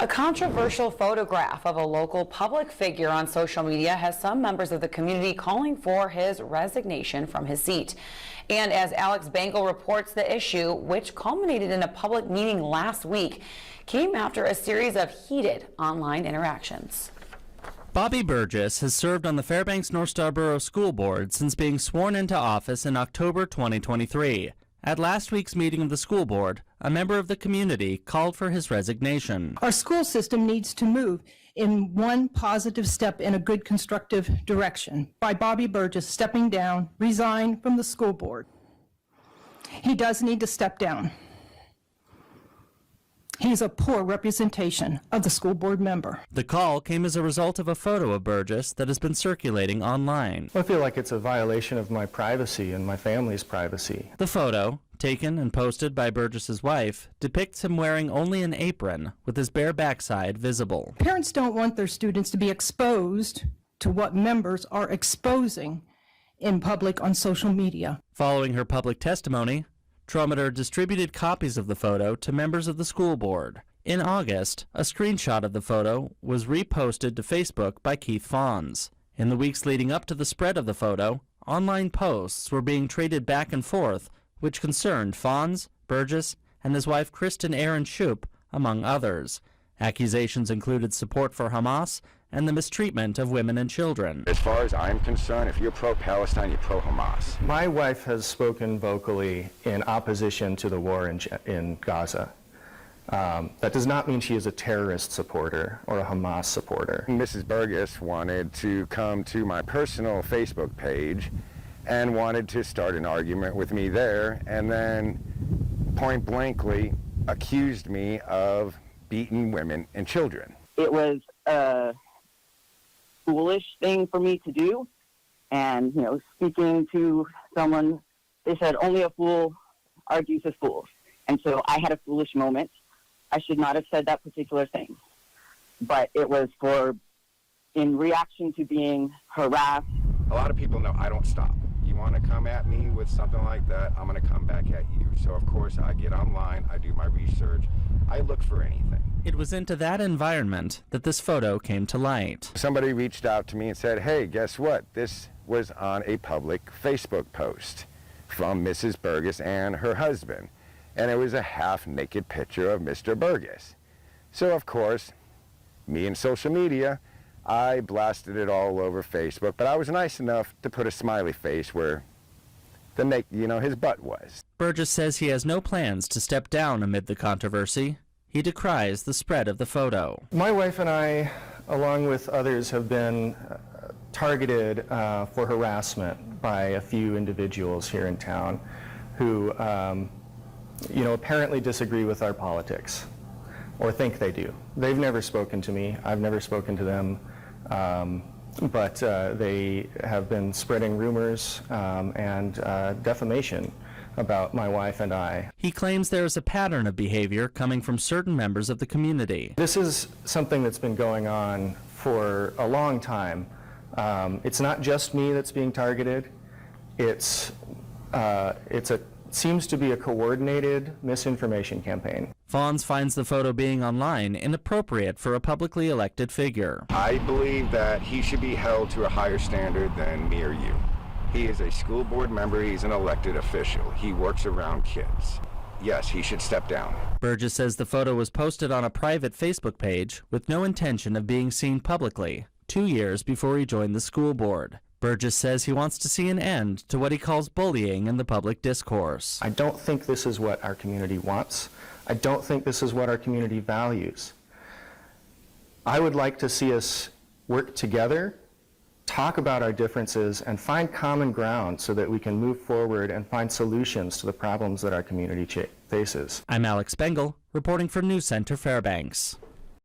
A controversial photograph of a local public figure on social media has some members of the community calling for his resignation from his seat. And as Alex Bengal reports, the issue, which culminated in a public meeting last week, came after a series of heated online interactions. Bobby Burgess has served on the Fairbanks North Starborough School Board since being sworn into office in October 2023. At last week's meeting of the school board, a member of the community called for his resignation. Our school system needs to move in one positive step in a good constructive direction by Bobby Burgess stepping down, resign from the school board. He does need to step down. He's a poor representation of the school board member. The call came as a result of a photo of Burgess that has been circulating online. I feel like it's a violation of my privacy and my family's privacy. The photo, taken and posted by Burgess's wife, depicts him wearing only an apron with his bare backside visible. Parents don't want their students to be exposed to what members are exposing in public on social media. Following her public testimony, Trometer distributed copies of the photo to members of the school board. In August, a screenshot of the photo was reposted to Facebook by Keith Fawns. In the weeks leading up to the spread of the photo, online posts were being traded back and forth, which concerned Fawns, Burgess, and his wife Kristen Aaron Shoup, among others. Accusations included support for Hamas and the mistreatment of women and children. As far as I'm concerned, if you're pro-Palestine, you're pro-Hamas. My wife has spoken vocally in opposition to the war in Gaza. That does not mean she is a terrorist supporter or a Hamas supporter. Mrs. Burgess wanted to come to my personal Facebook page and wanted to start an argument with me there, and then point blankly accused me of beating women and children. It was a foolish thing for me to do, and speaking to someone, they said only a fool argues with fools, and so I had a foolish moment. I should not have said that particular thing, but it was in reaction to being harassed. A lot of people know I don't stop. You want to come at me with something like that, I'm going to come back at you. So of course I get online, I do my research, I look for anything. It was into that environment that this photo came to light. Somebody reached out to me and said, hey, guess what? This was on a public Facebook post from Mrs. Burgess and her husband. And it was a half-naked picture of Mr. Burgess. So of course, me and social media, I blasted it all over Facebook, but I was nice enough to put a smiley face where his butt was. Burgess says he has no plans to step down amid the controversy. He decries the spread of the photo. My wife and I, along with others, have been targeted for harassment by a few individuals here in town who, apparently disagree with our politics, or think they do. They've never spoken to me. I've never spoken to them. But they have been spreading rumors and defamation about my wife and I. He claims there is a pattern of behavior coming from certain members of the community. This is something that's been going on for a long time. It's not just me that's being targeted. It seems to be a coordinated misinformation campaign. Fawns finds the photo being online inappropriate for a publicly elected figure. I believe that he should be held to a higher standard than me or you. He is a school board member, he's an elected official. He works around kids. Yes, he should step down. Burgess says the photo was posted on a private Facebook page with no intention of being seen publicly, 2 years before he joined the school board. Burgess says he wants to see an end to what he calls bullying in the public discourse. I don't think this is what our community wants. I don't think this is what our community values. I would like to see us work together, talk about our differences, and find common ground so that we can move forward and find solutions to the problems that our community faces. I'm Alex Bengal, reporting for News Center Fairbanks.